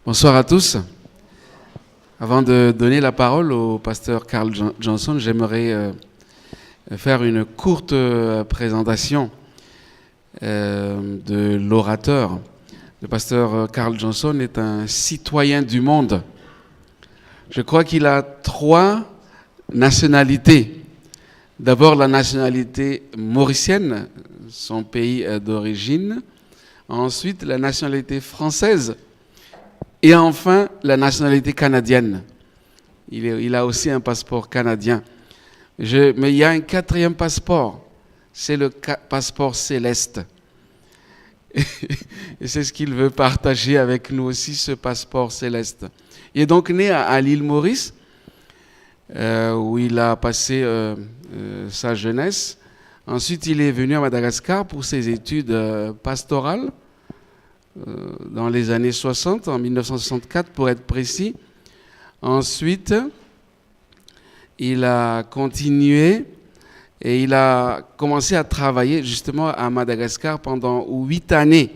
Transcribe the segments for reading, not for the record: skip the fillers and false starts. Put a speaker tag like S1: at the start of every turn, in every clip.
S1: Bonsoir à tous. Avant de donner la parole au pasteur Carl Johnson, j'aimerais faire une courte présentation de l'orateur. Le pasteur Carl Johnson est un citoyen du monde. Je crois qu'il a 3 nationalités. D'abord la nationalité mauricienne, son pays d'origine. Ensuite la nationalité française. Et enfin la nationalité canadienne. Il a aussi un passeport canadien. Mais il y a un 4e passeport. C'est le passeport céleste. Et c'est ce qu'il veut partager avec nous aussi, ce passeport céleste. Il est donc né à l'île Maurice, où il a passé sa jeunesse. Ensuite, il est venu à Madagascar pour ses études pastorales, dans les années 60, en 1964 pour être précis. Ensuite, il a continué et il a commencé à travailler justement à Madagascar pendant 8 années.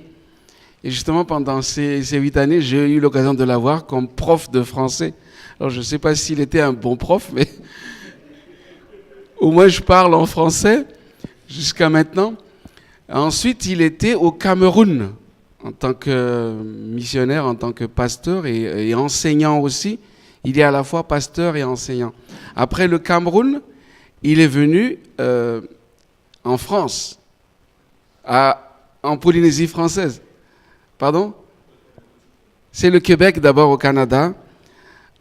S1: Et justement, pendant ces 8 années, j'ai eu l'occasion de l'avoir comme prof de français. Alors, je ne sais pas s'il était un bon prof, mais au moins je parle en français jusqu'à maintenant. Ensuite, il était au Cameroun en tant que missionnaire, en tant que pasteur et enseignant aussi. Il est à la fois pasteur et enseignant. Après le Cameroun, il est venu en France, en Polynésie française. Pardon ? C'est le Québec d'abord au Canada.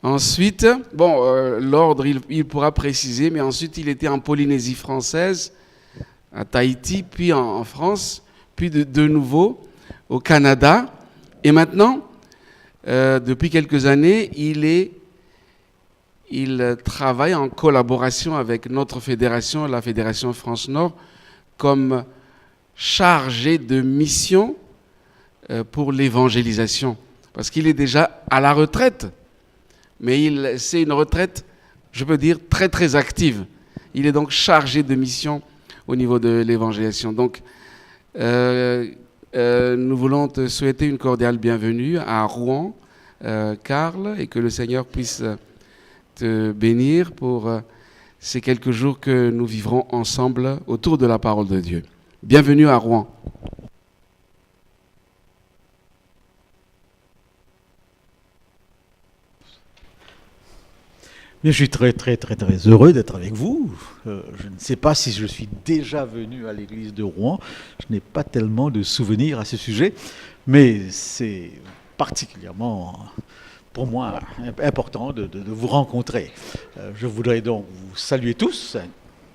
S1: Ensuite, l'ordre, il pourra préciser, mais ensuite il était en Polynésie française, à Tahiti, puis en France, puis de nouveau au Canada. Et maintenant, depuis quelques années, il travaille en collaboration avec notre fédération, la Fédération France-Nord, comme chargé de mission pour l'évangélisation. Parce qu'il est déjà à la retraite, mais c'est une retraite, je peux dire, très très active. Il est donc chargé de mission au niveau de l'évangélisation. Donc, nous voulons te souhaiter une cordiale bienvenue à Rouen, Carl, et que le Seigneur puisse te bénir pour ces quelques jours que nous vivrons ensemble autour de la parole de Dieu. Bienvenue à Rouen.
S2: Je suis très heureux d'être avec vous. Je ne sais pas si je suis déjà venu à l'église de Rouen. Je n'ai pas tellement de souvenirs à ce sujet, mais c'est particulièrement pour moi important de vous rencontrer. Je voudrais donc vous saluer tous,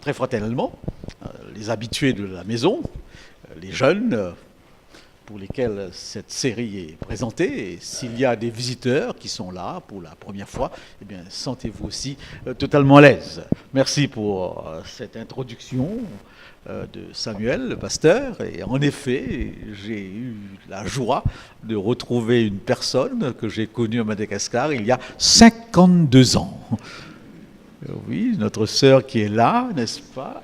S2: très fraternellement, les habitués de la maison, les jeunes pour lesquels cette série est présentée. Et s'il y a des visiteurs qui sont là pour la première fois, eh bien, sentez-vous aussi totalement à l'aise. Merci pour cette introduction de Samuel, le pasteur. Et en effet, j'ai eu la joie de retrouver une personne que j'ai connue à Madagascar il y a 52 ans. Oui, notre sœur qui est là, n'est-ce pas,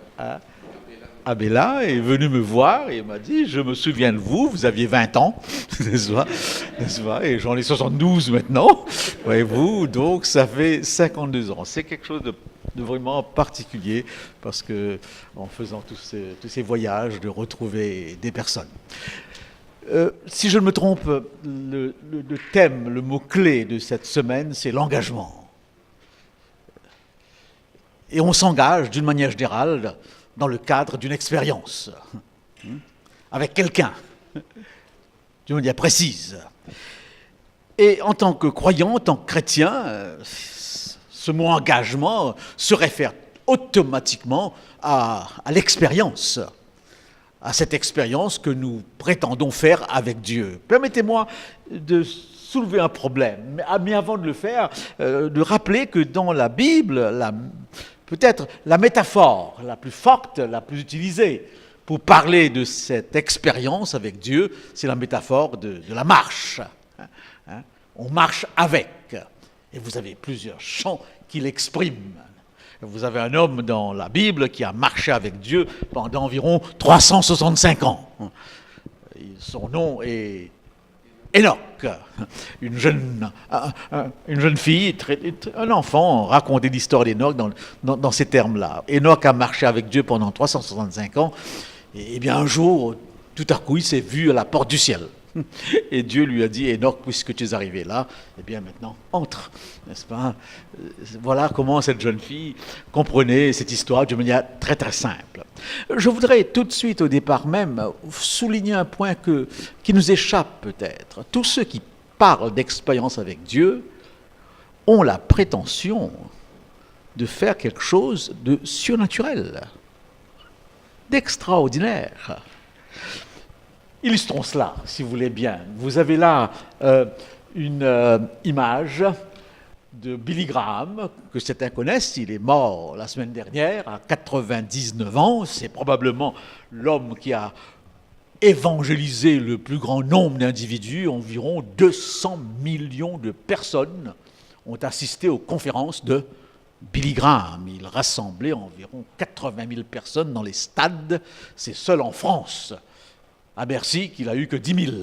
S2: Abella est venue me voir et m'a dit « Je me souviens de vous, vous aviez 20 ans, n'est-ce pas, et j'en ai 72 maintenant, voyez-vous, donc ça fait 52 ans. » C'est quelque chose de vraiment particulier parce que en faisant tous ces voyages, de retrouver des personnes. Si je ne me trompe, le thème, le mot-clé de cette semaine, c'est l'engagement. Et on s'engage d'une manière générale dans le cadre d'une expérience, avec quelqu'un, d'une manière précise. Et en tant que croyant, en tant que chrétien, ce mot engagement se réfère automatiquement à l'expérience, à cette expérience que nous prétendons faire avec Dieu. Permettez-moi de soulever un problème, mais avant de le faire, de rappeler que dans la Bible, peut-être la métaphore la plus forte, la plus utilisée pour parler de cette expérience avec Dieu, c'est la métaphore de la marche. On marche avec. Et vous avez plusieurs chants qui l'expriment. Vous avez un homme dans la Bible qui a marché avec Dieu pendant environ 365 ans. Son nom est Enoch. Une jeune fille, un enfant racontait l'histoire d'Enoch dans ces termes-là. Enoch a marché avec Dieu pendant 365 ans. Et bien un jour, tout à coup, il s'est vu à la porte du ciel. Et Dieu lui a dit, Enoch, puisque tu es arrivé là, eh bien maintenant, entre, n'est-ce pas? Voilà comment cette jeune fille comprenait cette histoire de manière très très simple. Je voudrais tout de suite, au départ même, souligner un point qui nous échappe peut-être. Tous ceux qui parlent d'expérience avec Dieu ont la prétention de faire quelque chose de surnaturel, d'extraordinaire. Illustrons cela, si vous voulez bien. Vous avez là une image de Billy Graham, que certains connaissent. Il est mort la semaine dernière, à 99 ans. C'est probablement l'homme qui a évangélisé le plus grand nombre d'individus. Environ 200 millions de personnes ont assisté aux conférences de Billy Graham. Il rassemblait environ 80 000 personnes dans les stades. C'est seul en France, à Bercy, qu'il a eu que 10 000.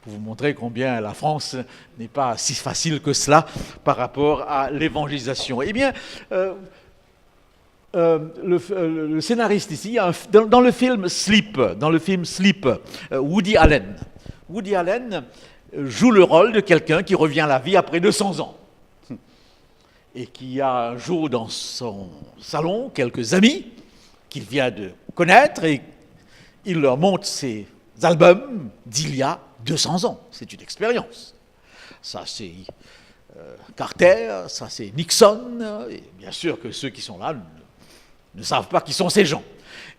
S2: Pour vous montrer combien la France n'est pas si facile que cela par rapport à l'évangélisation. Eh bien, le scénariste ici, dans le film Sleep, Woody Allen joue le rôle de quelqu'un qui revient à la vie après 200 ans. Et qui a un jour dans son salon quelques amis qu'il vient de connaître et il leur montre ses albums d'il y a 200 ans. C'est une expérience. Ça, c'est Carter, ça, c'est Nixon. Et bien sûr que ceux qui sont là ne savent pas qui sont ces gens.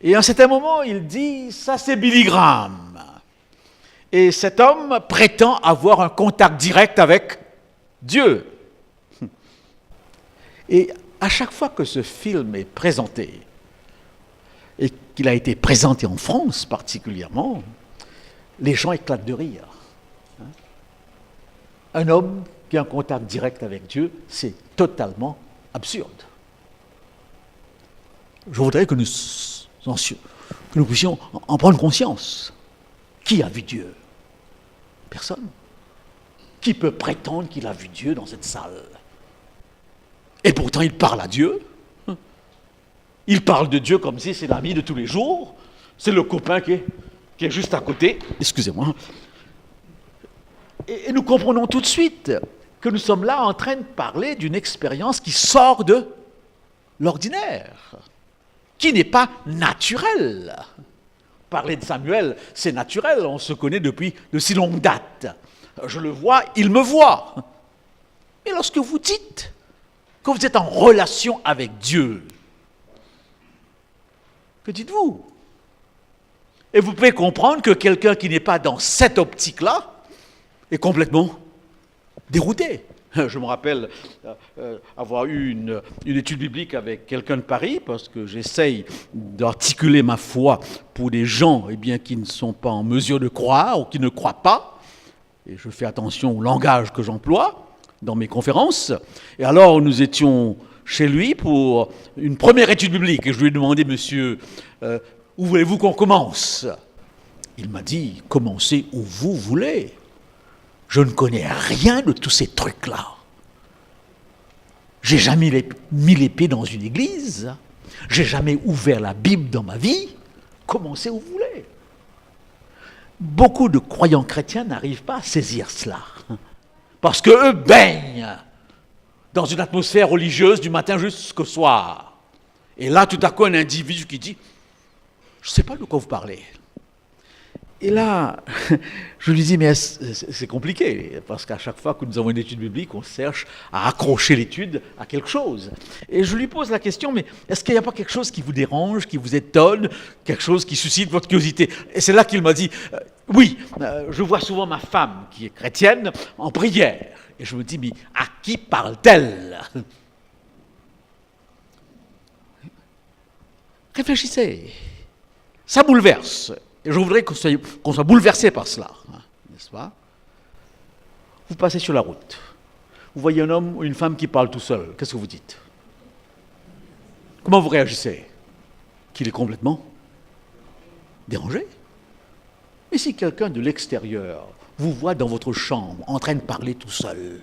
S2: Et à un certain moment, il dit, ça, c'est Billy Graham. Et cet homme prétend avoir un contact direct avec Dieu. Et à chaque fois que ce film est présenté, et qu'il a été présenté en France particulièrement, les gens éclatent de rire. Un homme qui a un contact direct avec Dieu, c'est totalement absurde. Je voudrais que nous puissions en prendre conscience. Qui a vu Dieu? Personne. Qui peut prétendre qu'il a vu Dieu dans cette salle? Et pourtant, il parle à Dieu. Il parle de Dieu comme si c'est l'ami de tous les jours. C'est le copain qui est juste à côté. Excusez-moi. Et nous comprenons tout de suite que nous sommes là en train de parler d'une expérience qui sort de l'ordinaire, qui n'est pas naturelle. Parler de Samuel, c'est naturel, on se connaît depuis de si longue date. Je le vois, il me voit. Mais lorsque vous dites que vous êtes en relation avec Dieu, que dites-vous? Et vous pouvez comprendre que quelqu'un qui n'est pas dans cette optique-là est complètement dérouté. Je me rappelle avoir eu une étude biblique avec quelqu'un de Paris, parce que j'essaye d'articuler ma foi pour des gens qui ne sont pas en mesure de croire ou qui ne croient pas. Et je fais attention au langage que j'emploie dans mes conférences. Et alors, nous étions chez lui pour une première étude biblique. Et je lui ai demandé, monsieur, où voulez-vous qu'on commence? Il m'a dit, commencez où vous voulez. Je ne connais rien de tous ces trucs-là. J'ai jamais mis les pieds dans une église. J'ai jamais ouvert la Bible dans ma vie. Commencez où vous voulez. Beaucoup de croyants chrétiens n'arrivent pas à saisir cela. Parce qu'eux baignent dans une atmosphère religieuse du matin jusqu'au soir. Et là, tout à coup, un individu qui dit, je ne sais pas de quoi vous parlez. Et là, je lui dis, mais c'est compliqué, parce qu'à chaque fois que nous avons une étude biblique, on cherche à accrocher l'étude à quelque chose. Et je lui pose la question, mais est-ce qu'il n'y a pas quelque chose qui vous dérange, qui vous étonne, quelque chose qui suscite votre curiosité? Et c'est là qu'il m'a dit, oui, je vois souvent ma femme, qui est chrétienne, en prière. Et je me dis, mais à qui parle-t-elle? Réfléchissez. Ça bouleverse. Et je voudrais qu'on soit bouleversé par cela, n'est-ce pas? Vous passez sur la route. Vous voyez un homme ou une femme qui parle tout seul. Qu'est-ce que vous dites? Comment vous réagissez? Qu'il est complètement dérangé? Mais si quelqu'un de l'extérieur vous voit dans votre chambre en train de parler tout seul,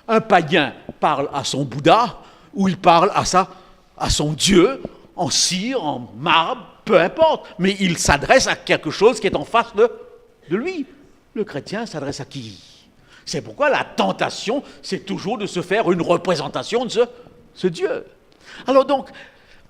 S2: un païen parle à son Bouddha ou il parle à son Dieu en cire, en marbre, peu importe, mais il s'adresse à quelque chose qui est en face de lui. Le chrétien s'adresse à qui? C'est pourquoi la tentation, c'est toujours de se faire une représentation de ce Dieu. Alors donc,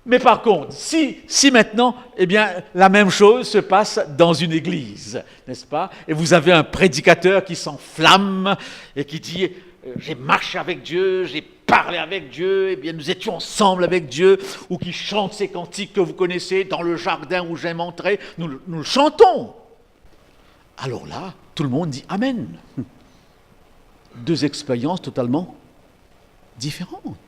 S2: mais par contre, si maintenant, eh bien, la même chose se passe dans une église, n'est-ce pas? Et vous avez un prédicateur qui s'enflamme et qui dit j'ai marché avec Dieu, j'ai parlé avec Dieu, eh bien, nous étions ensemble avec Dieu, ou qui chante ces cantiques que vous connaissez dans le jardin où j'aime entrer, nous le chantons. Alors là, tout le monde dit Amen. Deux expériences totalement différentes.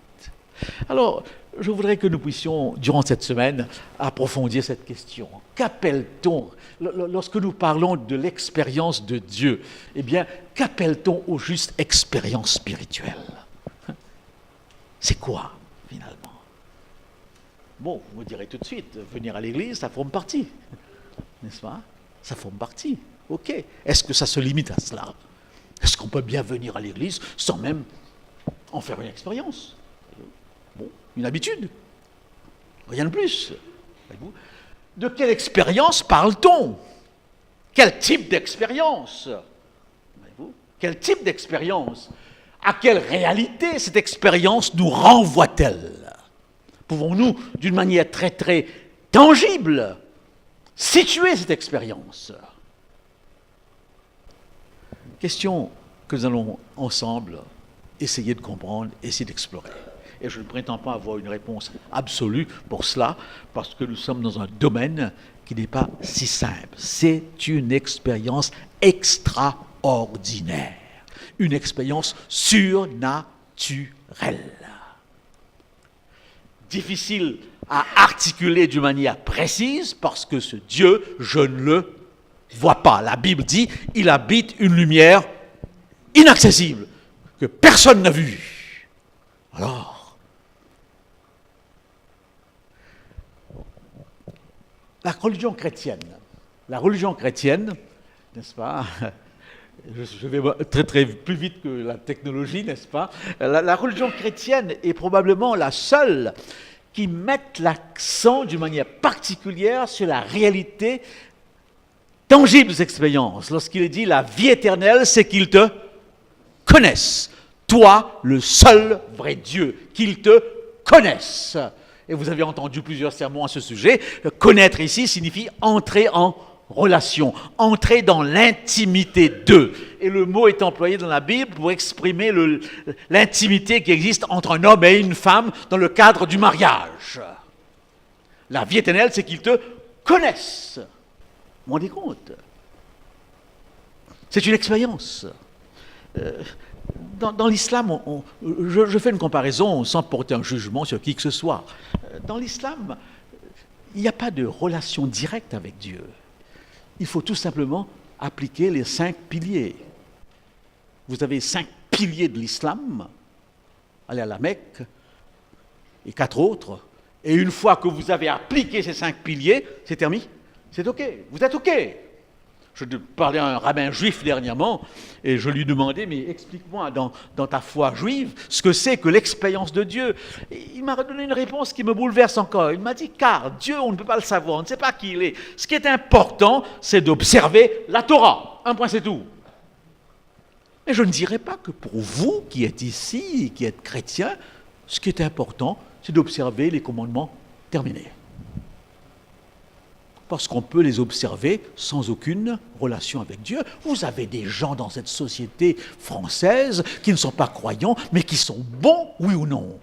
S2: Alors, je voudrais que nous puissions, durant cette semaine, approfondir cette question. Qu'appelle-t-on, lorsque nous parlons de l'expérience de Dieu, eh bien, qu'appelle-t-on au juste expérience spirituelle? C'est quoi, finalement? Bon, vous me direz tout de suite, venir à l'église, ça forme partie. N'est-ce pas? Ça forme partie. Ok. Est-ce que ça se limite à cela? Est-ce qu'on peut bien venir à l'église sans même en faire une expérience? Bon, une habitude. Rien de plus. De quelle expérience parle-t-on? Quel type d'expérience? Quel type d'expérience? À quelle réalité cette expérience nous renvoie-t-elle? Pouvons-nous, d'une manière très très tangible, situer cette expérience? Question que nous allons ensemble essayer de comprendre, essayer d'explorer. Et je ne prétends pas avoir une réponse absolue pour cela, parce que nous sommes dans un domaine qui n'est pas si simple. C'est une expérience extraordinaire, une expérience surnaturelle. Difficile à articuler d'une manière précise, parce que ce Dieu, je ne le vois pas. La Bible dit, il habite une lumière inaccessible, que personne n'a vue. Alors, la religion chrétienne, n'est-ce pas? Je vais très très plus vite que la technologie, n'est-ce pas? La religion chrétienne est probablement la seule qui met l'accent d'une manière particulière sur la réalité tangible des expériences. Lorsqu'il est dit la vie éternelle, c'est qu'ils te connaissent. Toi, le seul vrai Dieu, qu'ils te connaissent. Et vous avez entendu plusieurs sermons à ce sujet. Connaître ici signifie entrer en relation, entrer dans l'intimité d'eux. Et le mot est employé dans la Bible pour exprimer l'intimité qui existe entre un homme et une femme dans le cadre du mariage. La vie éternelle, c'est qu'ils te connaissent. Vous vous rendez compte? C'est une expérience. Dans l'islam, je fais une comparaison sans porter un jugement sur qui que ce soit. Dans l'islam, il n'y a pas de relation directe avec Dieu. Il faut tout simplement appliquer les 5 piliers. Vous avez 5 piliers de l'islam. Allez à la Mecque et 4 autres. Et une fois que vous avez appliqué ces 5 piliers, c'est terminé. C'est OK. Vous êtes OK. Je parlais à un rabbin juif dernièrement et je lui demandais, mais explique-moi dans ta foi juive ce que c'est que l'expérience de Dieu. Et il m'a donné une réponse qui me bouleverse encore. Il m'a dit, car Dieu, on ne peut pas le savoir, on ne sait pas qui il est. Ce qui est important, c'est d'observer la Torah. Un point, c'est tout. Mais je ne dirais pas que pour vous qui êtes ici, qui êtes chrétiens, ce qui est important, c'est d'observer les commandements terminés. Parce qu'on peut les observer sans aucune relation avec Dieu. Vous avez des gens dans cette société française qui ne sont pas croyants, mais qui sont bons, oui ou non?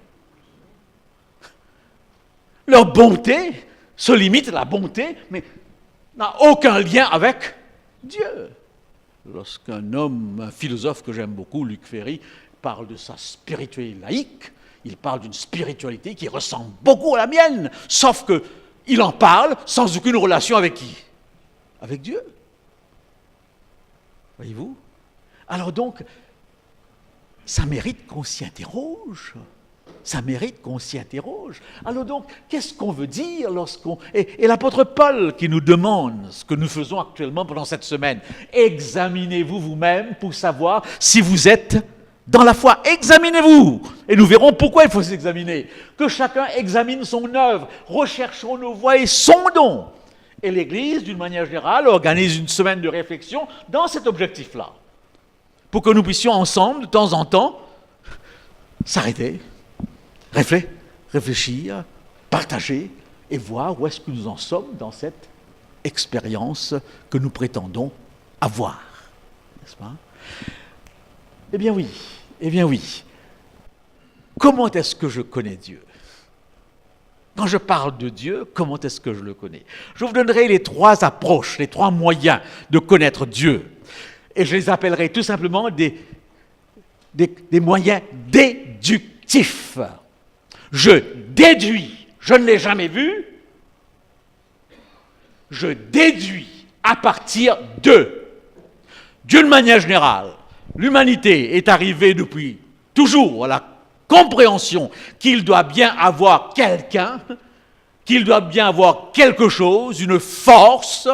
S2: Leur bonté se limite à la bonté, mais n'a aucun lien avec Dieu. Lorsqu'un homme, un philosophe que j'aime beaucoup, Luc Ferry, parle de sa spiritualité laïque, il parle d'une spiritualité qui ressemble beaucoup à la mienne, sauf que il en parle sans aucune relation avec qui? Avec Dieu. Voyez-vous? Alors donc, ça mérite qu'on s'y interroge. Ça mérite qu'on s'y interroge. Alors donc, qu'est-ce qu'on veut dire lorsqu'on... Et l'apôtre Paul qui nous demande ce que nous faisons actuellement pendant cette semaine. Examinez-vous vous-même pour savoir si vous êtes dans la foi. Examinez-vous. Et nous verrons pourquoi il faut s'examiner. Que chacun examine son œuvre. Recherchons nos voies et sondons. Et l'Église, d'une manière générale, organise une semaine de réflexion dans cet objectif-là. Pour que nous puissions ensemble, de temps en temps, s'arrêter, réfléchir, partager et voir où est-ce que nous en sommes dans cette expérience que nous prétendons avoir. N'est-ce pas ? Eh bien oui. Comment est-ce que je connais Dieu ? Quand je parle de Dieu, comment est-ce que je le connais ? Je vous donnerai les 3 approches, les 3 moyens de connaître Dieu. Et je les appellerai tout simplement des moyens déductifs. Je déduis, je ne l'ai jamais vu, je déduis à partir de. D'une manière générale, l'humanité est arrivée depuis toujours à la compréhension qu'il doit bien avoir quelqu'un, qu'il doit bien avoir quelque chose, une force,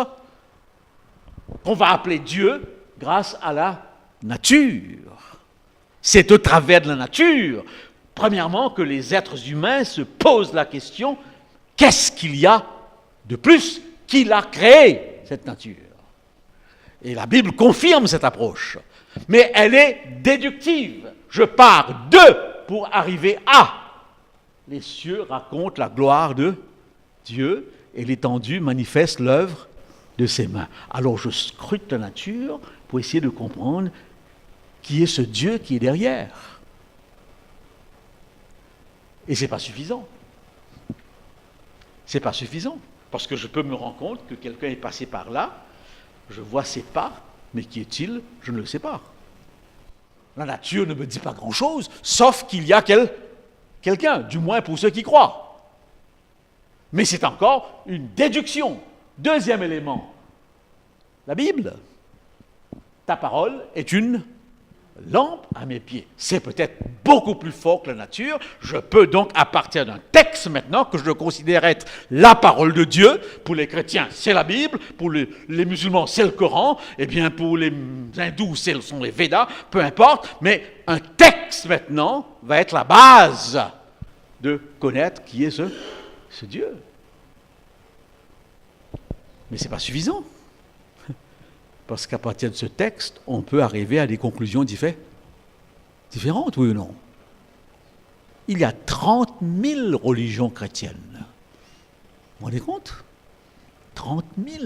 S2: qu'on va appeler Dieu, grâce à la nature. C'est au travers de la nature, premièrement, que les êtres humains se posent la question, qu'est-ce qu'il y a de plus qu'il a créé cette nature ? Et la Bible confirme cette approche, mais elle est déductive. Je pars de pour arriver à. Les cieux racontent la gloire de Dieu et l'étendue manifeste l'œuvre de ses mains. Alors je scrute la nature pour essayer de comprendre qui est ce Dieu qui est derrière. Et ce n'est pas suffisant. Ce n'est pas suffisant, parce que je peux me rendre compte que quelqu'un est passé par là, je vois ses pas, mais qui est-il ? Je ne le sais pas. La nature ne me dit pas grand-chose, sauf qu'il y a quelqu'un, du moins pour ceux qui croient. Mais c'est encore une déduction. Deuxième élément, la Bible. Ta parole est une lampe à mes pieds. C'est peut-être beaucoup plus fort que la nature. Je peux donc, à partir d'un texte maintenant, que je considère être la parole de Dieu, pour les chrétiens, c'est la Bible, pour les musulmans, c'est le Coran, et bien pour les hindous, ce sont les Védas, peu importe, mais un texte maintenant va être la base de connaître qui est ce Dieu. Mais ce n'est pas suffisant. Parce qu'à partir de ce texte, on peut arriver à des conclusions différentes, oui ou non ? Il y a 30 000 religions chrétiennes. Vous vous rendez compte ? 30 000.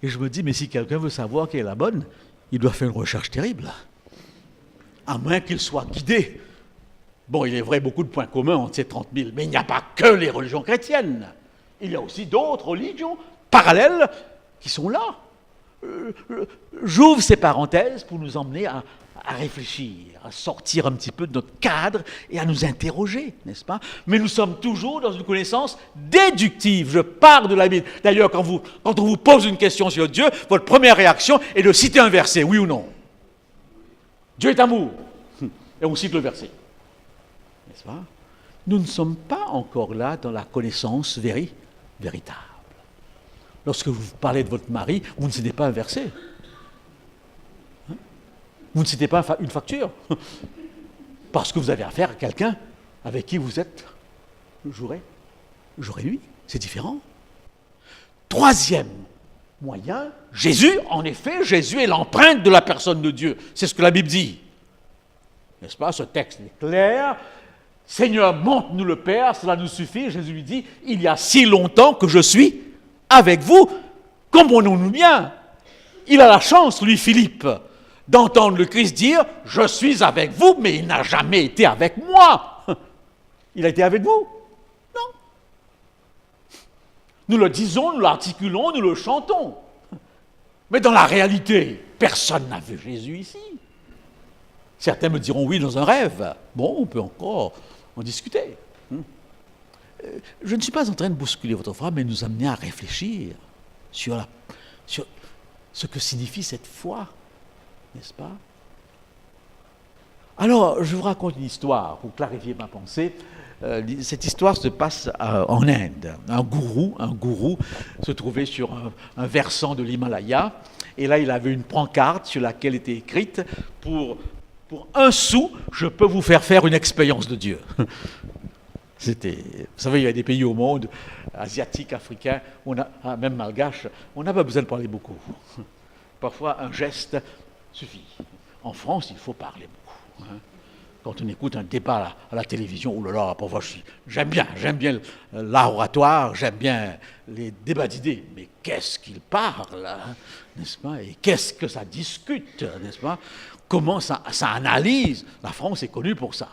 S2: Et je me dis, mais si quelqu'un veut savoir quelle est la bonne, il doit faire une recherche terrible. À moins qu'il soit guidé. Bon, il est vrai, beaucoup de points communs entre ces 30 000, mais il n'y a pas que les religions chrétiennes. Il y a aussi d'autres religions parallèles qui sont là. J'ouvre ces parenthèses pour nous emmener à réfléchir, à sortir un petit peu de notre cadre et à nous interroger, n'est-ce pas ? Mais nous sommes toujours dans une connaissance déductive. Je pars de la Bible. D'ailleurs, quand on vous pose une question sur Dieu, votre première réaction est de citer un verset, oui ou non ? Dieu est amour. Et on cite le verset. N'est-ce pas ? Nous ne sommes pas encore là dans la connaissance véritable. Lorsque vous parlez de votre mari, vous ne citez pas un verset. Vous ne citez pas une facture. Parce que vous avez affaire à quelqu'un avec qui vous êtes jour et nuit. C'est différent. Troisième moyen, Jésus, en effet, Jésus est l'empreinte de la personne de Dieu. C'est ce que la Bible dit. N'est-ce pas ? Ce texte est clair. Seigneur, montre-nous le Père, cela nous suffit. Jésus lui dit, il y a si longtemps que je suis avec vous, comprenons-nous bien. Il a la chance, lui, Philippe, d'entendre le Christ dire « Je suis avec vous, mais il n'a jamais été avec moi. » Il a été avec vous ? Non. Nous le disons, nous l'articulons, nous le chantons. Mais dans la réalité, personne n'a vu Jésus ici. Certains me diront oui dans un rêve. Bon, on peut encore en discuter. Je ne suis pas en train de bousculer votre foi, mais nous amener à réfléchir sur ce que signifie cette foi, n'est-ce pas ? Alors, je vous raconte une histoire pour clarifier ma pensée. Cette histoire se passe en Inde. Un gourou se trouvait sur un versant de l'Himalaya, et là il avait une pancarte sur laquelle était écrite pour 1 sou, je peux vous faire une expérience de Dieu. Vous savez, il y a des pays au monde, asiatiques, africains, même malgaches, on n'a pas besoin de parler beaucoup. Parfois, un geste suffit. En France, il faut parler beaucoup. Quand on écoute un débat à la télévision, oh là là, parfois j'aime bien l'art oratoire, j'aime bien les débats d'idées, mais qu'est-ce qu'ils parlent, n'est-ce pas? Et qu'est-ce que ça discute, n'est-ce pas? Comment ça analyse? La France est connue pour ça.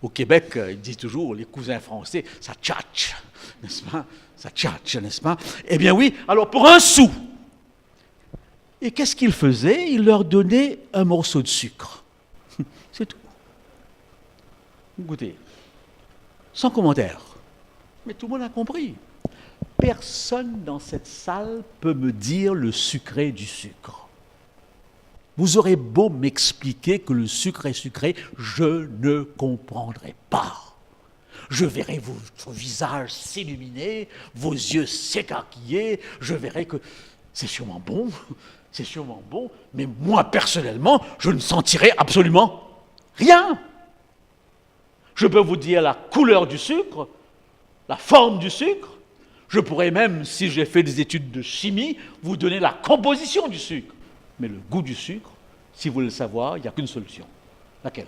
S2: Au Québec, ils disent toujours, les cousins français, ça tchatche, n'est-ce pas? Ça tchatche, n'est-ce pas? Eh bien oui, alors pour 1 sou. Et qu'est-ce qu'il faisait? Il leur donnait un morceau de sucre. C'est tout. Goûtez. Sans commentaire. Mais tout le monde a compris. Personne dans cette salle peut me dire le sucré du sucre. Vous aurez beau m'expliquer que le sucre est sucré, je ne comprendrai pas. Je verrai votre visage s'illuminer, vos yeux s'écarquiller, je verrai que c'est sûrement bon, mais moi personnellement, je ne sentirai absolument rien. Je peux vous dire la couleur du sucre, la forme du sucre. Je pourrais même, si j'ai fait des études de chimie, vous donner la composition du sucre. Mais le goût du sucre, si vous voulez le savoir, il n'y a qu'une solution. Laquelle?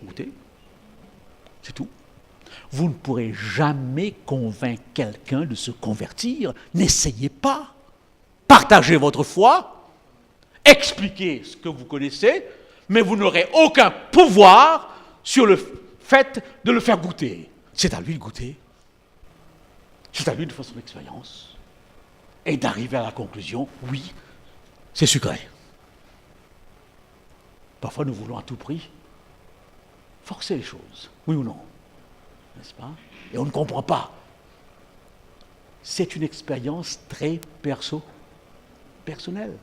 S2: Goûter. C'est tout. Vous ne pourrez jamais convaincre quelqu'un de se convertir. N'essayez pas. Partagez votre foi. Expliquez ce que vous connaissez, mais vous n'aurez aucun pouvoir sur le fait de le faire goûter. C'est à lui de goûter. C'est à lui de faire son expérience. Et d'arriver à la conclusion, oui, c'est sucré. Parfois, nous voulons à tout prix forcer les choses, oui ou non, n'est-ce pas? Et on ne comprend pas. C'est une expérience très personnelle.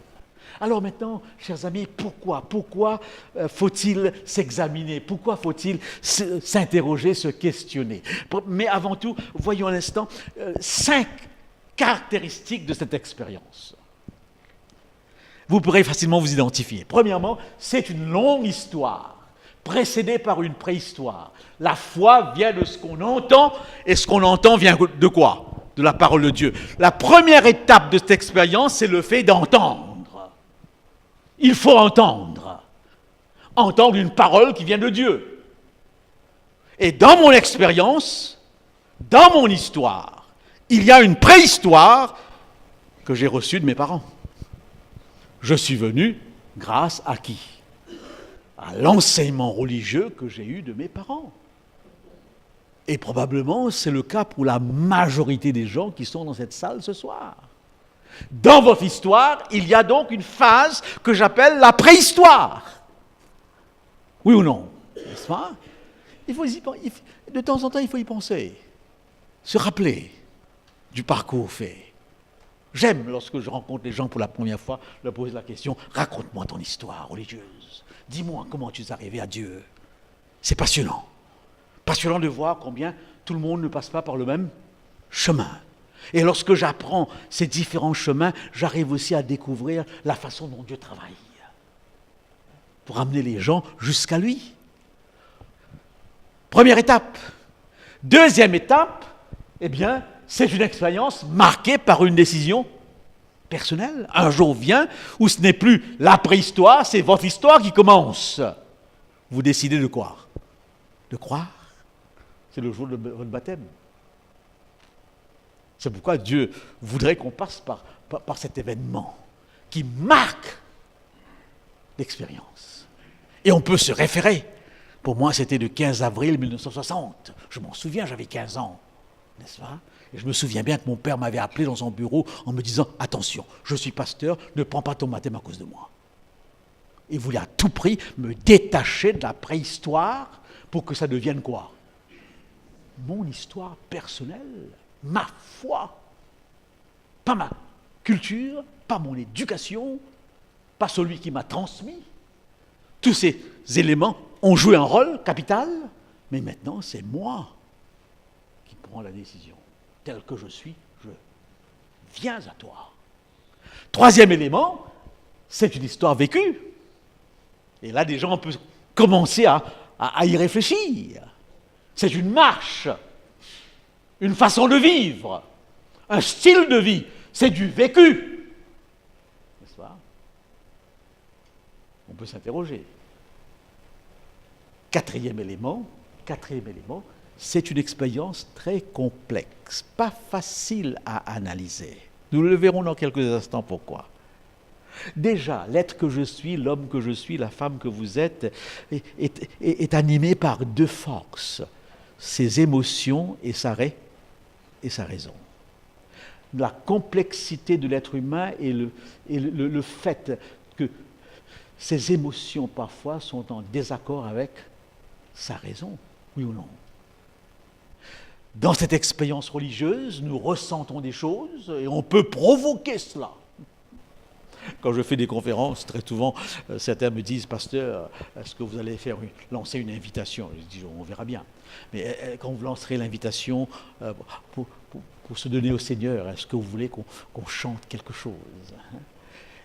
S2: Alors maintenant, chers amis, pourquoi faut-il s'examiner? Pourquoi faut-il s'interroger, se questionner? Mais avant tout, voyons un instant 5 caractéristiques de cette expérience. Vous pourrez facilement vous identifier. Premièrement, c'est une longue histoire, précédée par une préhistoire. La foi vient de ce qu'on entend, et ce qu'on entend vient de quoi? De la parole de Dieu. La première étape de cette expérience, c'est le fait d'entendre. Il faut entendre une parole qui vient de Dieu. Et dans mon expérience, dans mon histoire, il y a une préhistoire que j'ai reçue de mes parents. Je suis venu grâce à qui? À l'enseignement religieux que j'ai eu de mes parents. Et probablement, c'est le cas pour la majorité des gens qui sont dans cette salle ce soir. Dans votre histoire, il y a donc une phase que j'appelle la préhistoire. Oui ou non? N'est-ce pas? De temps en temps, il faut y penser. Se rappeler du parcours fait. J'aime, lorsque je rencontre les gens pour la première fois, leur poser la question, raconte-moi ton histoire religieuse. Dis-moi comment tu es arrivé à Dieu. C'est passionnant. Passionnant de voir combien tout le monde ne passe pas par le même chemin. Et lorsque j'apprends ces différents chemins, j'arrive aussi à découvrir la façon dont Dieu travaille pour amener les gens jusqu'à lui. Première étape. Deuxième étape, eh bien, c'est une expérience marquée par une décision personnelle. Un jour vient où ce n'est plus la préhistoire, c'est votre histoire qui commence. Vous décidez de quoi? De croire. C'est le jour de votre baptême. C'est pourquoi Dieu voudrait qu'on passe par cet événement qui marque l'expérience. Et on peut se référer. Pour moi, c'était le 15 avril 1960. Je m'en souviens, j'avais 15 ans, n'est-ce pas? Et je me souviens bien que mon père m'avait appelé dans son bureau en me disant « Attention, je suis pasteur, ne prends pas ton baptême à cause de moi. » Il voulait à tout prix me détacher de la préhistoire pour que ça devienne quoi? Mon histoire personnelle. Ma foi, pas ma culture, pas mon éducation, pas celui qui m'a transmis, Tous ces éléments ont joué un rôle capital, mais maintenant c'est moi qui prends la décision. Tel que je suis, je viens à toi. Troisième élément, c'est une histoire vécue. Et là, déjà, on peut commencer à y réfléchir. C'est une marche, une façon de vivre, un style de vie. C'est du vécu. N'est-ce pas? On peut s'interroger. Quatrième élément, c'est une expérience très complexe, pas facile à analyser. Nous le verrons dans quelques instants pourquoi. Déjà, l'être que je suis, l'homme que je suis, la femme que vous êtes, est animé par deux forces, ses émotions et sa raison. La complexité de l'être humain et le fait que ses émotions parfois sont en désaccord avec sa raison, oui ou non? Dans cette expérience religieuse, nous ressentons des choses et on peut provoquer cela. Quand je fais des conférences, très souvent, certains me disent, pasteur, est-ce que vous allez lancer une invitation? Je dis, on verra bien. Mais quand vous lancerez l'invitation pour se donner au Seigneur, est-ce que vous voulez qu'on chante quelque chose?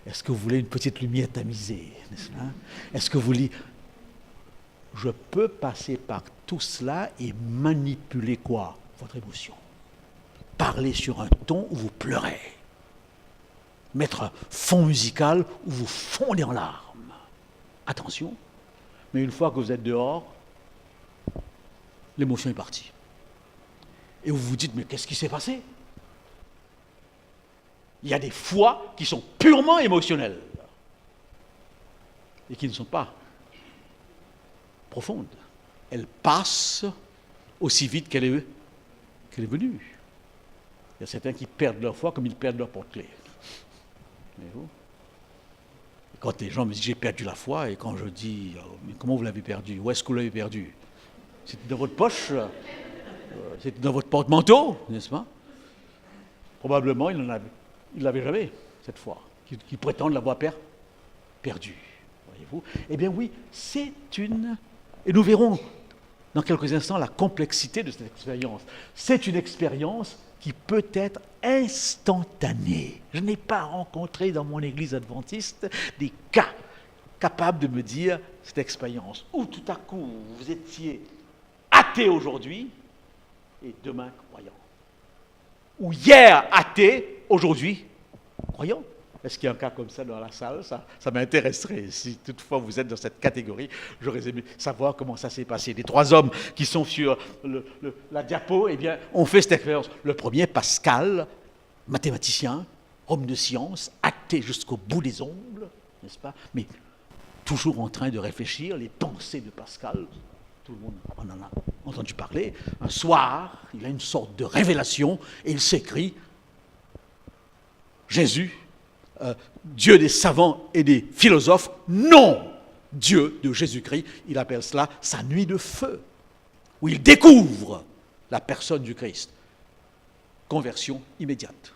S2: Est-ce que vous voulez une petite lumière tamisée? Est-ce que vous voulez... Je peux passer par tout cela et manipuler quoi? Votre émotion. Parler sur un ton où vous pleurez. Mettre un fond musical où vous fondez en larmes. Attention, mais une fois que vous êtes dehors, l'émotion est partie. Et vous vous dites, mais qu'est-ce qui s'est passé? Il y a des fois qui sont purement émotionnelles et qui ne sont pas profonde. Elle passe aussi vite qu'elle est venue. Il y a certains qui perdent leur foi comme ils perdent leur porte-clés. Voyez-vous? Quand les gens me disent j'ai perdu la foi, et quand je dis mais comment vous l'avez perdu? Où est-ce que vous l'avez perdu? C'était dans votre poche? C'était dans votre porte-manteau, n'est-ce pas? Probablement il ne l'avait jamais, cette foi, qui prétendent l'avoir perdue. Voyez-vous? Eh bien oui, c'est une... Et nous verrons dans quelques instants la complexité de cette expérience. C'est une expérience qui peut être instantanée. Je n'ai pas rencontré dans mon église adventiste des cas capables de me dire cette expérience où tout à coup vous étiez athée aujourd'hui et demain croyant. Ou hier athée, aujourd'hui croyant. Est-ce qu'il y a un cas comme ça dans la salle? Ça m'intéresserait. Si toutefois vous êtes dans cette catégorie, j'aurais aimé savoir comment ça s'est passé. Les trois hommes qui sont sur la diapo, eh bien, ont fait cette expérience. Le premier, Pascal, mathématicien, homme de science, athée jusqu'au bout des ongles, n'est-ce pas? Mais toujours en train de réfléchir, les pensées de Pascal. Tout le monde en a entendu parler. Un soir, il a une sorte de révélation et il s'écrit « Jésus, Dieu des savants et des philosophes, non Dieu de Jésus-Christ », il appelle cela sa nuit de feu, où il découvre la personne du Christ. Conversion immédiate.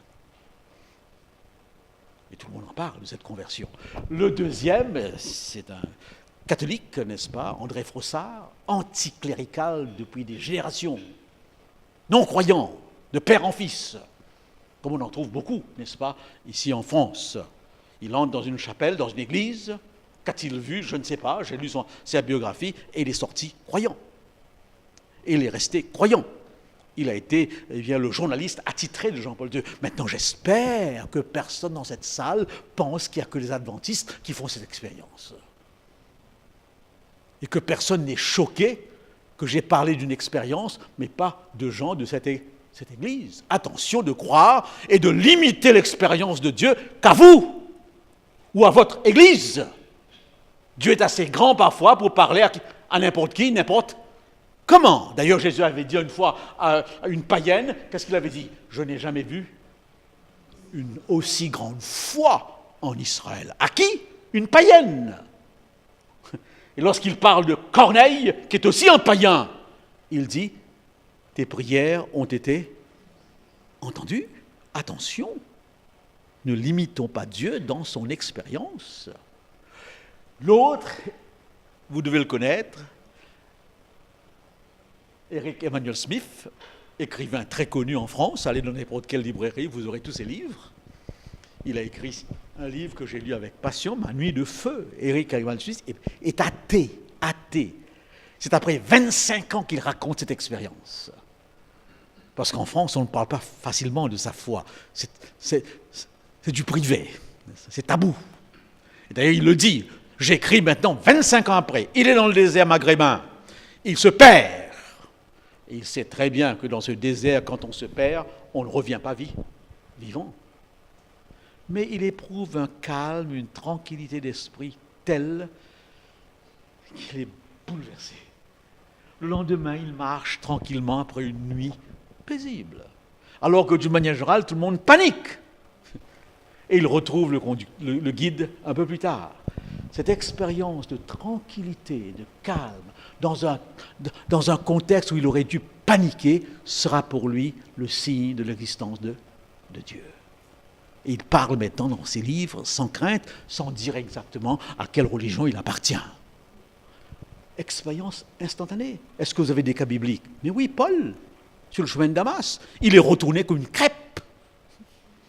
S2: Et tout le monde en parle de cette conversion. Le deuxième, c'est un catholique, n'est-ce pas, André Frossard, anticlérical depuis des générations, non-croyant, de père en fils, comme on en trouve beaucoup, n'est-ce pas, ici en France. Il entre dans une chapelle, dans une église. Qu'a-t-il vu? Je ne sais pas. J'ai lu sa biographie et il est sorti croyant. Et il est resté croyant. Il a été le journaliste attitré de Jean-Paul II. Maintenant, j'espère que personne dans cette salle pense qu'il n'y a que les adventistes qui font cette expérience. Et que personne n'est choqué que j'ai parlé d'une expérience, mais pas de gens de cette Église. Attention de croire et de limiter l'expérience de Dieu qu'à vous ou à votre Église. Dieu est assez grand parfois pour parler à n'importe qui, n'importe comment. D'ailleurs, Jésus avait dit une fois à une païenne, qu'est-ce qu'il avait dit? Je n'ai jamais vu une aussi grande foi en Israël. À qui? Une païenne. Et lorsqu'il parle de Corneille, qui est aussi un païen, il dit tes prières ont été entendues. Attention, ne limitons pas Dieu dans son expérience. L'autre vous devez le connaître, Eric Emmanuel Smith, écrivain très connu en France, allez dans n'importe quelle librairie, vous aurez tous ses livres. Il a écrit un livre que j'ai lu avec passion, Ma nuit de feu. Eric Emmanuel Smith est athée. C'est après 25 ans qu'il raconte cette expérience. Parce qu'en France, on ne parle pas facilement de sa foi. C'est du privé, c'est tabou. Et d'ailleurs, il le dit, j'écris maintenant 25 ans après. Il est dans le désert maghrébin, il se perd. Et il sait très bien que dans ce désert, quand on se perd, on ne revient pas vivant. Mais il éprouve un calme, une tranquillité d'esprit telle qu'il est bouleversé. Le lendemain, il marche tranquillement après une nuit paisible. Alors que d'une manière générale, tout le monde panique. Et il retrouve le guide un peu plus tard. Cette expérience de tranquillité, de calme, dans un contexte où il aurait dû paniquer, sera pour lui le signe de l'existence de Dieu. Et il parle maintenant dans ses livres, sans crainte, sans dire exactement à quelle religion il appartient. Expérience instantanée. Est-ce que vous avez des cas bibliques? Mais oui, Paul, sur le chemin de Damas, il est retourné comme une crêpe.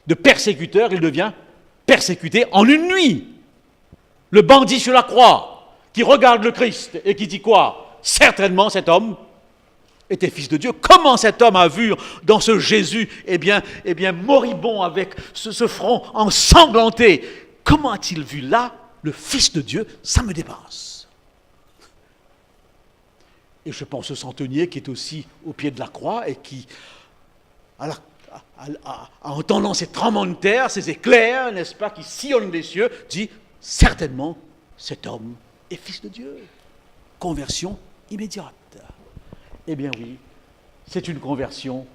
S2: De persécuteur, il devient persécuté en une nuit. Le bandit sur la croix, qui regarde le Christ et qui dit quoi? Certainement cet homme était fils de Dieu. Comment cet homme a vu dans ce Jésus, moribond avec ce front ensanglanté, comment a-t-il vu là le fils de Dieu? Ça me dépasse. Et je pense au centenier qui est aussi au pied de la croix et qui, en entendant ces tremblements de terre, ces éclairs, n'est-ce pas, qui sillonnent les cieux, dit certainement cet homme est fils de Dieu. Conversion immédiate. Eh bien oui, c'est une conversion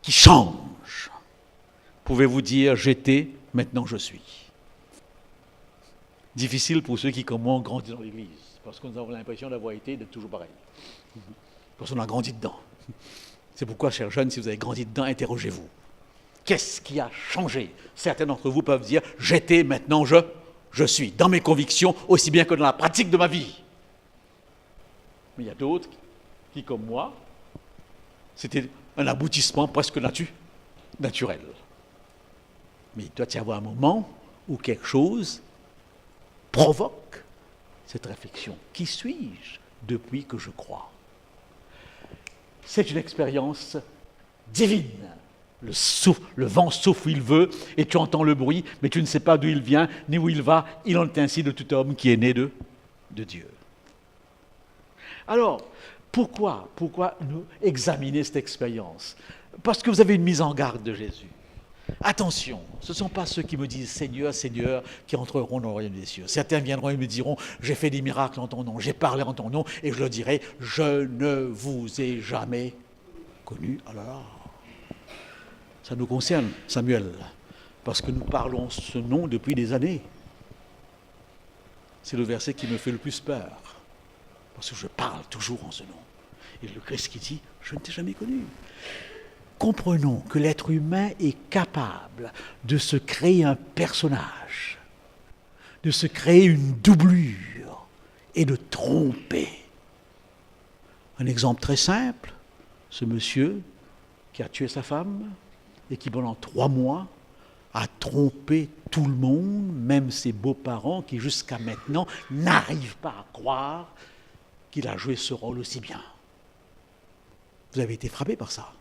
S2: qui change. Pouvez-vous dire j'étais, maintenant je suis. Difficile pour ceux qui, comme moi, ont grandi dans l'Église, parce que nous avons l'impression d'avoir été d'être toujours pareil. Parce qu'on a grandi dedans. C'est pourquoi, chers jeunes, si vous avez grandi dedans, interrogez-vous. Qu'est-ce qui a changé? Certains d'entre vous peuvent dire j'étais, maintenant je suis, dans mes convictions, aussi bien que dans la pratique de ma vie. Mais il y a d'autres qui, comme moi, c'était un aboutissement presque naturel. Mais il doit y avoir un moment où quelque chose provoque cette réflexion. Qui suis-je depuis que je crois? C'est une expérience divine. Le vent souffle où il veut et tu entends le bruit, mais tu ne sais pas d'où il vient ni où il va. Il en est ainsi de tout homme qui est né de Dieu. Alors, pourquoi nous examiner cette expérience? Parce que vous avez une mise en garde de Jésus. Attention, ce ne sont pas ceux qui me disent Seigneur, Seigneur, qui entreront dans le royaume des cieux. Certains viendront et me diront j'ai fait des miracles en ton nom, j'ai parlé en ton nom, et je leur dirai je ne vous ai jamais connu. Alors, ça nous concerne, Samuel, parce que nous parlons ce nom depuis des années. C'est le verset qui me fait le plus peur. Parce que je parle toujours en ce nom. Et le Christ qui dit, je ne t'ai jamais connu. Comprenons que l'être humain est capable de se créer un personnage, de se créer une doublure et de tromper. Un exemple très simple, ce monsieur qui a tué sa femme et qui pendant 3 mois a trompé tout le monde, même ses beaux-parents qui jusqu'à maintenant n'arrivent pas à croire qu'il a joué ce rôle aussi bien. Vous avez été frappé par ça.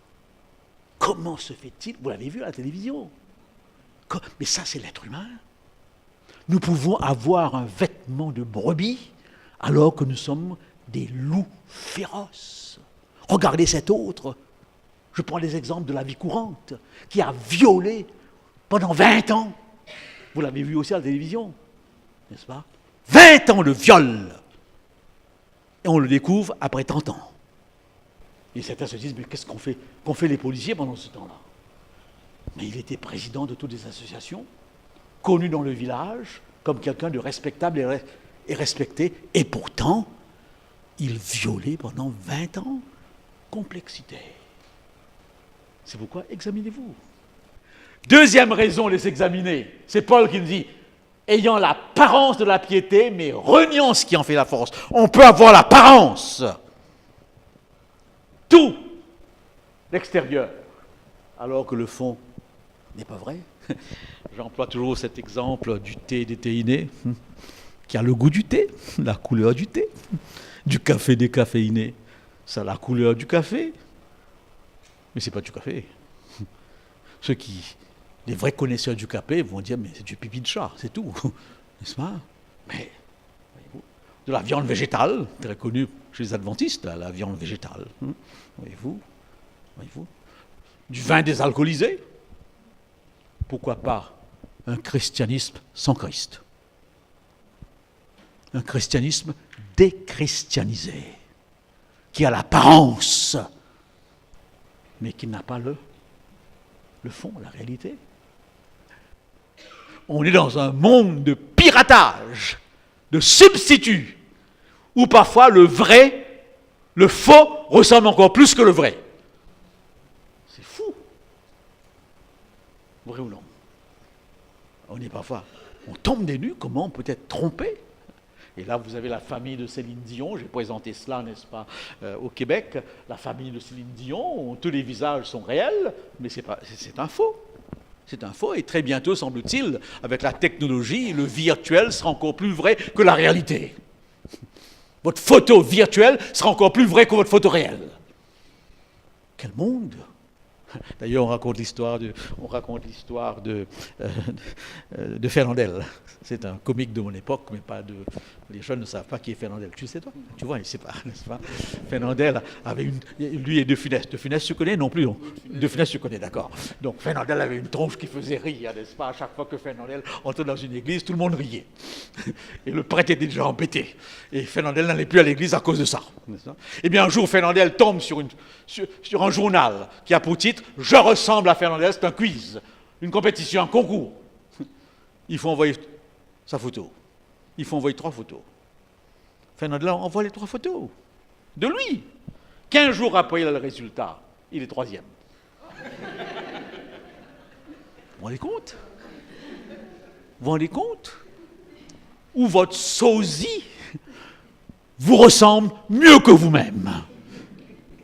S2: Comment se fait-il? Vous l'avez vu à la télévision. Mais ça, c'est l'être humain. Nous pouvons avoir un vêtement de brebis alors que nous sommes des loups féroces. Regardez cet autre. Je prends les exemples de la vie courante, qui a violé pendant 20 ans. Vous l'avez vu aussi à la télévision, n'est-ce pas? 20 ans de viol. Et on le découvre après 30 ans. Et certains se disent, mais qu'est-ce qu'ont fait les policiers pendant ce temps-là? Mais il était président de toutes les associations, connu dans le village, comme quelqu'un de respectable et respecté, et pourtant, il violait pendant 20 ans. Complexité. C'est pourquoi examinez-vous. Deuxième raison de les examiner, c'est Paul qui nous dit, ayant l'apparence de la piété, mais reniant ce qui en fait la force. On peut avoir l'apparence, tout l'extérieur, alors que le fond n'est pas vrai. J'emploie toujours cet exemple du thé déthéiné, qui a le goût du thé, la couleur du thé, du café décaféiné, ça a la couleur du café, mais c'est pas du café. Les vrais connaisseurs du café vont dire, mais c'est du pipi de chat, c'est tout, n'est-ce pas? Mais, voyez-vous, de la viande végétale, très connue chez les adventistes, la viande végétale, voyez-vous, du vin désalcoolisé, pourquoi pas un christianisme sans Christ? Un christianisme déchristianisé, qui a l'apparence, mais qui n'a pas le fond, la réalité. On est dans un monde de piratage, de substituts, où parfois le vrai, le faux, ressemble encore plus que le vrai. C'est fou. Vrai ou non? On tombe des nues, comment on peut être trompé? Et là, vous avez la famille de Céline Dion, j'ai présenté cela, n'est-ce pas, au Québec, la famille de Céline Dion, où tous les visages sont réels, mais c'est un faux. C'est un faux, et très bientôt, semble-t-il, avec la technologie, le virtuel sera encore plus vrai que la réalité. Votre photo virtuelle sera encore plus vraie que votre photo réelle. Quel monde! D'ailleurs, on raconte l'histoire de Fernandel. C'est un comique de mon époque, mais les jeunes ne savent pas qui est Fernandel. Tu sais, toi? Tu vois, il ne sait pas, n'est-ce pas? Fernandel avait lui et De Funès. De Funès, tu connais? Non plus, non. De Funès, tu connais, d'accord. Donc, Fernandel avait une tronche qui faisait rire, n'est-ce pas? À chaque fois que Fernandel entrait dans une église, tout le monde riait. Et le prêtre était déjà embêté. Et Fernandel n'allait plus à l'église à cause de ça. Eh bien, un jour, Fernandel tombe sur un journal qui a pour titre « Je ressemble à Fernandel », c'est un quiz, une compétition, un concours. Il faut envoyer sa photo. Il faut envoyer 3 photos. Fernandel envoie les 3 photos de lui. 15 jours après, il a le résultat. Il est 3e. Vous vous rendez compte? Vous vous rendez compte? Où votre sosie vous ressemble mieux que vous-même.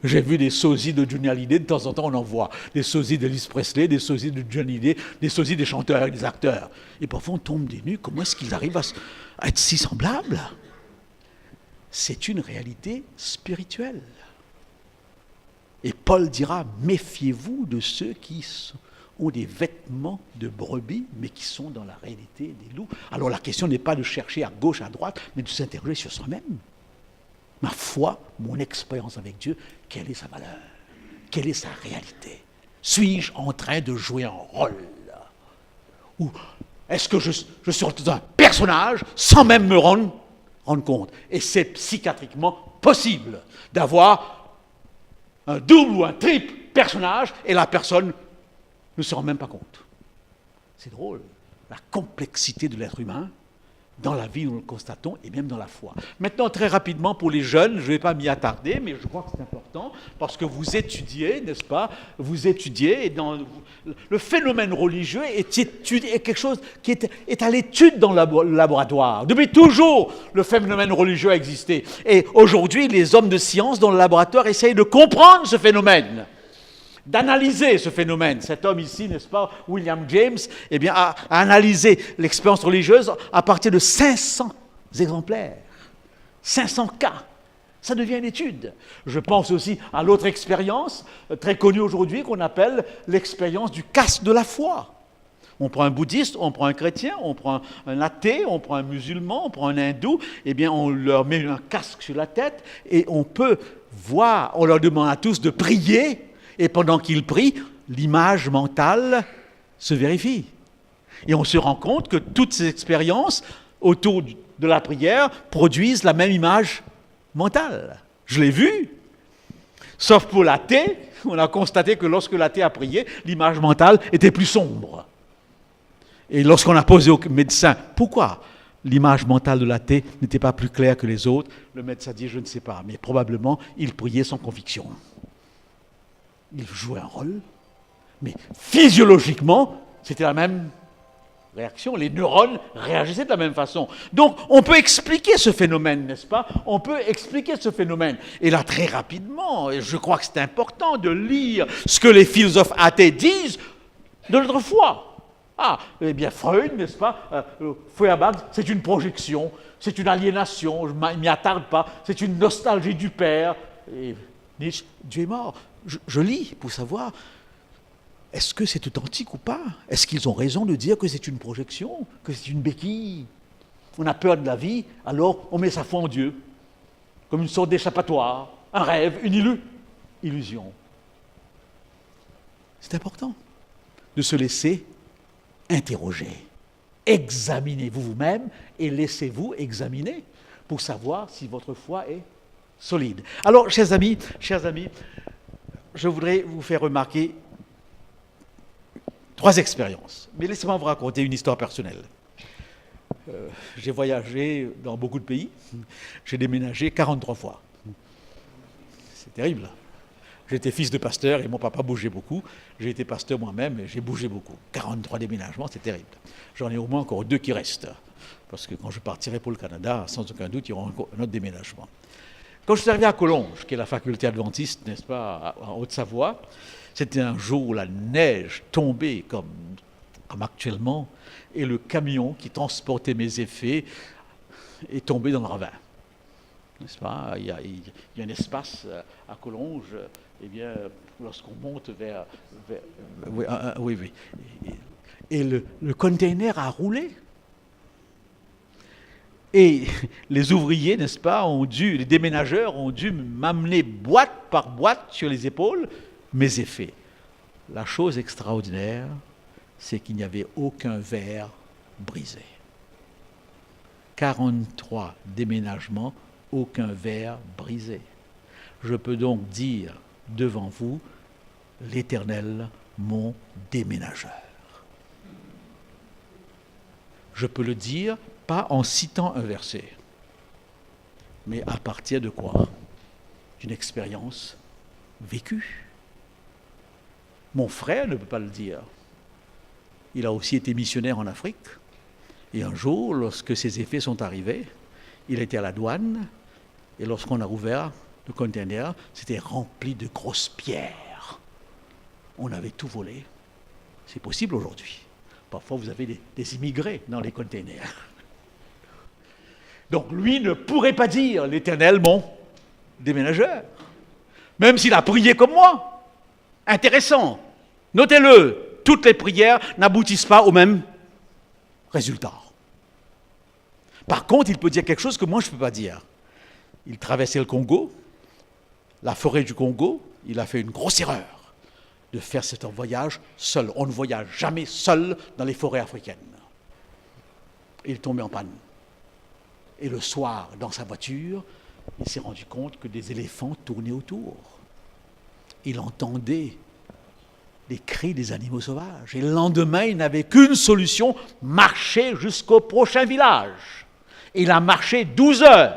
S2: J'ai vu des sosies de Johnny Hallyday, de temps en temps on en voit. Des sosies d'Elvis Presley, des sosies de Johnny Hallyday, des sosies des chanteurs et des acteurs. Et parfois on tombe des nues, comment est-ce qu'ils arrivent à être si semblables? C'est une réalité spirituelle. Et Paul dira, méfiez-vous de ceux qui ont des vêtements de brebis, mais qui sont dans la réalité des loups. Alors la question n'est pas de chercher à gauche, à droite, mais de s'interroger sur soi-même. Ma foi, mon expérience avec Dieu, quelle est sa valeur? Quelle est sa réalité? Suis-je en train de jouer un rôle? Ou est-ce que je suis un personnage sans même me rendre compte? Et c'est psychiatriquement possible d'avoir un double ou un triple personnage et la personne ne se rend même pas compte. C'est drôle, la complexité de l'être humain dans la vie, nous le constatons, et même dans la foi. Maintenant, très rapidement, pour les jeunes, je ne vais pas m'y attarder, mais je crois que c'est important, parce que vous étudiez, n'est-ce pas? Vous étudiez, et le phénomène religieux est quelque chose qui est à l'étude dans le laboratoire. Depuis toujours, le phénomène religieux a existé. Et aujourd'hui, les hommes de science dans le laboratoire essayent de comprendre ce phénomène, d'analyser ce phénomène. Cet homme ici, n'est-ce pas, William James, eh bien, a analysé l'expérience religieuse à partir de 500 exemplaires, 500 cas. Ça devient une étude. Je pense aussi à l'autre expérience, très connue aujourd'hui, qu'on appelle l'expérience du casque de la foi. On prend un bouddhiste, on prend un chrétien, on prend un athée, on prend un musulman, on prend un hindou, eh bien, on leur met un casque sur la tête et on peut voir, on leur demande à tous de prier. Et pendant qu'il prie, l'image mentale se vérifie. Et on se rend compte que toutes ces expériences autour de la prière produisent la même image mentale. Je l'ai vu. Sauf pour l'athée, on a constaté que lorsque l'athée a prié, l'image mentale était plus sombre. Et lorsqu'on a posé au médecin, pourquoi l'image mentale de l'athée n'était pas plus claire que les autres, le médecin dit, je ne sais pas, mais probablement il priait sans conviction. Il jouait un rôle, mais physiologiquement, c'était la même réaction, les neurones réagissaient de la même façon. Donc, on peut expliquer ce phénomène, n'est-ce pas? On peut expliquer ce phénomène. Et là, très rapidement, et je crois que c'est important de lire ce que les philosophes athées disent de notre foi. Ah, eh bien, Freud, n'est-ce pas? Feuerbach, c'est une projection, c'est une aliénation, je ne m'y attarde pas, c'est une nostalgie du père. Et Nietzsche, Dieu est mort. Je lis pour savoir, est-ce que c'est authentique ou pas? Est-ce qu'ils ont raison de dire que c'est une projection, que c'est une béquille? On a peur de la vie, alors on met sa foi en Dieu, comme une sorte d'échappatoire, un rêve, une illusion. C'est important de se laisser interroger. Examinez-vous vous-même et laissez-vous examiner pour savoir si votre foi est solide. Alors, chers amis, je voudrais vous faire remarquer 3 expériences. Mais laissez-moi vous raconter une histoire personnelle. J'ai voyagé dans beaucoup de pays. J'ai déménagé 43 fois. C'est terrible. J'étais fils de pasteur et mon papa bougeait beaucoup. J'ai été pasteur moi-même et j'ai bougé beaucoup. 43 déménagements, c'est terrible. J'en ai au moins encore 2 qui restent. Parce que quand je partirai pour le Canada, sans aucun doute, il y aura encore un autre déménagement. Quand je suis arrivé à Collonges, qui est la faculté adventiste, n'est-ce pas, en Haute-Savoie, c'était un jour où la neige tombait comme actuellement, et le camion qui transportait mes effets est tombé dans le ravin. N'est-ce pas? Il y a un espace à Collonges, eh bien, lorsqu'on monte vers oui. Et le container a roulé. Et les ouvriers, n'est-ce pas, les déménageurs ont dû m'amener boîte par boîte sur les épaules mes effets. La chose extraordinaire, c'est qu'il n'y avait aucun verre brisé. 43 déménagements, aucun verre brisé. Je peux donc dire devant vous, l'Éternel, mon déménageur. Je peux le dire pas en citant un verset, mais à partir de quoi? D'une expérience vécue. Mon frère ne peut pas le dire. Il a aussi été missionnaire en Afrique. Et un jour, lorsque ses effets sont arrivés, il était à la douane. Et lorsqu'on a ouvert le conteneur, c'était rempli de grosses pierres. On avait tout volé. C'est possible aujourd'hui. Parfois, vous avez des immigrés dans les conteneurs. Donc, lui ne pourrait pas dire l'Éternel, mon déménageur. Même s'il a prié comme moi. Intéressant. Notez-le, toutes les prières n'aboutissent pas au même résultat. Par contre, il peut dire quelque chose que moi je ne peux pas dire. Il traversait le Congo, la forêt du Congo, il a fait une grosse erreur de faire cet voyage seul. On ne voyage jamais seul dans les forêts africaines. Il est tombé en panne. Et le soir, dans sa voiture, il s'est rendu compte que des éléphants tournaient autour. Il entendait les cris des animaux sauvages. Et le lendemain, il n'avait qu'une solution, marcher jusqu'au prochain village. Il a marché 12 heures.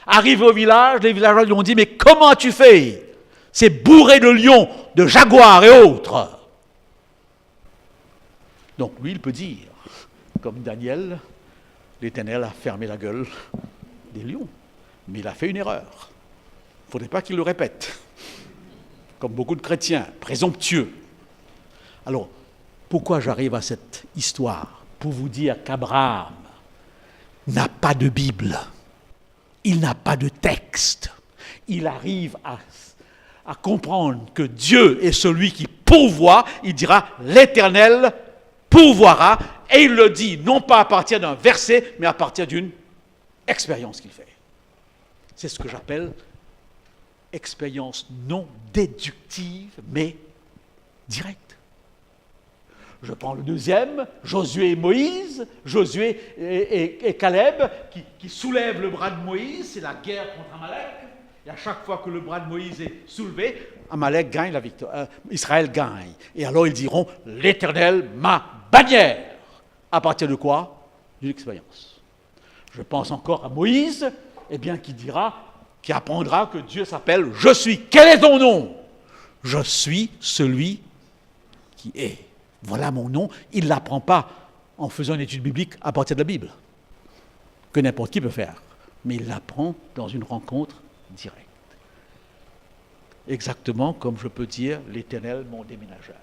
S2: Arrivé au village, les villageois lui ont dit « Mais comment tu fais? C'est bourré de lions, de jaguars et autres. » Donc lui, il peut dire, comme Daniel, l'Éternel a fermé la gueule des lions. Mais il a fait une erreur. Il ne faudrait pas qu'il le répète. Comme beaucoup de chrétiens, présomptueux. Alors, pourquoi j'arrive à cette histoire? Pour vous dire qu'Abraham n'a pas de Bible. Il n'a pas de texte. Il arrive à comprendre que Dieu est celui qui pourvoit. Il dira « l'Éternel pourvoira ». Et il le dit non pas à partir d'un verset, mais à partir d'une expérience qu'il fait. C'est ce que j'appelle expérience non déductive, mais directe. Je prends le deuxième, Josué et Moïse, Josué et Caleb, qui soulèvent le bras de Moïse, c'est la guerre contre Amalek. Et à chaque fois que le bras de Moïse est soulevé, Amalek gagne la victoire, Israël gagne. Et alors ils diront, l'Éternel, ma bannière. À partir de quoi? D'une expérience. Je pense encore à Moïse, eh bien, qui apprendra que Dieu s'appelle « Je suis ». Quel est ton nom? Je suis celui qui est. Voilà mon nom. Il ne l'apprend pas en faisant une étude biblique à partir de la Bible, que n'importe qui peut faire. Mais il l'apprend dans une rencontre directe. Exactement comme je peux dire l'Éternel, mon déménageur.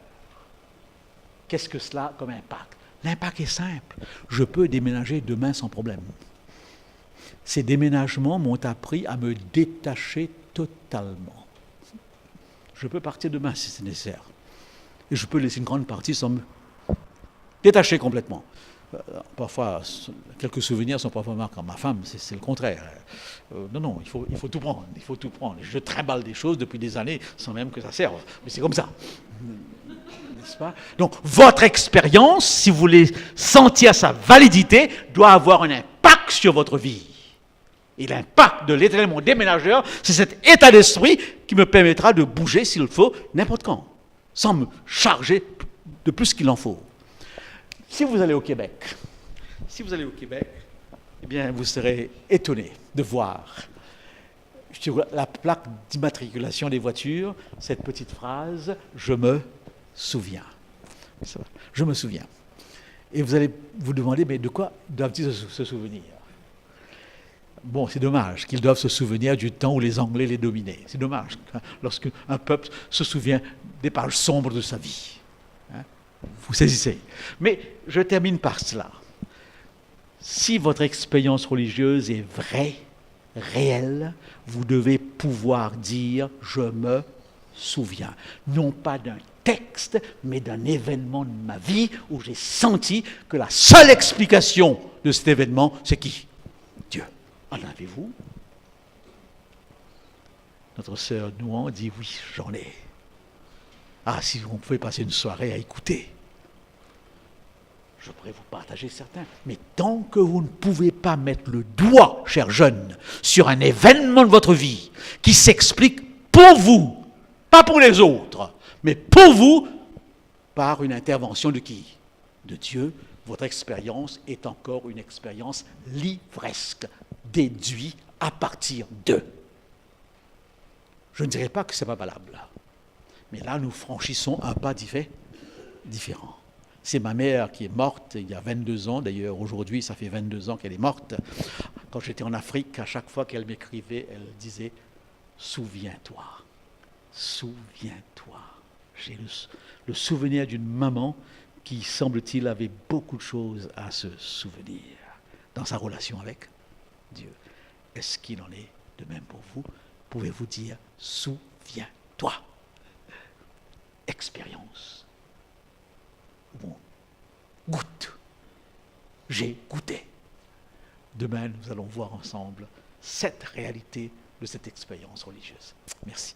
S2: Qu'est-ce que cela comme impact? L'impact est simple. Je peux déménager demain sans problème. Ces déménagements m'ont appris à me détacher totalement. Je peux partir demain si c'est nécessaire. Et je peux laisser une grande partie sans me détacher complètement. Parfois, quelques souvenirs sont parfois marquants. Ma femme, c'est le contraire. Non, il faut tout prendre. Il faut tout prendre. Je trimballe des choses depuis des années sans même que ça serve. Mais c'est comme ça. N'est-ce pas? Donc, votre expérience, si vous voulez sentir sa validité, doit avoir un impact sur votre vie. Et l'impact de l'Éternel, mon déménageur, c'est cet état d'esprit qui me permettra de bouger, s'il le faut, n'importe quand, sans me charger de plus qu'il en faut. Si vous allez au Québec, eh bien, vous serez étonné de voir sur la plaque d'immatriculation des voitures cette petite phrase « Je me souviens ». Je me souviens. Et vous allez vous demander, mais de quoi doivent-ils se souvenir? Bon, c'est dommage qu'ils doivent se souvenir du temps où les Anglais les dominaient. C'est dommage lorsqu'un peuple se souvient des pages sombres de sa vie. Vous saisissez. Mais je termine par cela. Si votre expérience religieuse est vraie, réelle, vous devez pouvoir dire « je me souviens ». Non pas d'un texte, mais d'un événement de ma vie où j'ai senti que la seule explication de cet événement, c'est qui? Dieu. En avez-vous? Notre sœur Nouan dit « oui, j'en ai ». Ah, si on pouvait passer une soirée à écouter, je pourrais vous partager certains. Mais tant que vous ne pouvez pas mettre le doigt, chers jeunes, sur un événement de votre vie qui s'explique pour vous, pas pour les autres, mais pour vous, par une intervention de qui? De Dieu, votre expérience est encore une expérience livresque, déduite à partir d'eux. Je ne dirais pas que ce n'est pas valable. Mais là, nous franchissons un pas différent. C'est ma mère qui est morte il y a 22 ans. D'ailleurs, aujourd'hui, ça fait 22 ans qu'elle est morte. Quand j'étais en Afrique, à chaque fois qu'elle m'écrivait, elle disait « Souviens-toi, souviens-toi ». J'ai le souvenir d'une maman qui, semble-t-il, avait beaucoup de choses à se souvenir dans sa relation avec Dieu. Est-ce qu'il en est de même pour vous? Pouvez-vous dire « Souviens-toi » Expérience. Bon, goûte. J'ai goûté. Demain, nous allons voir ensemble cette réalité de cette expérience religieuse. Merci.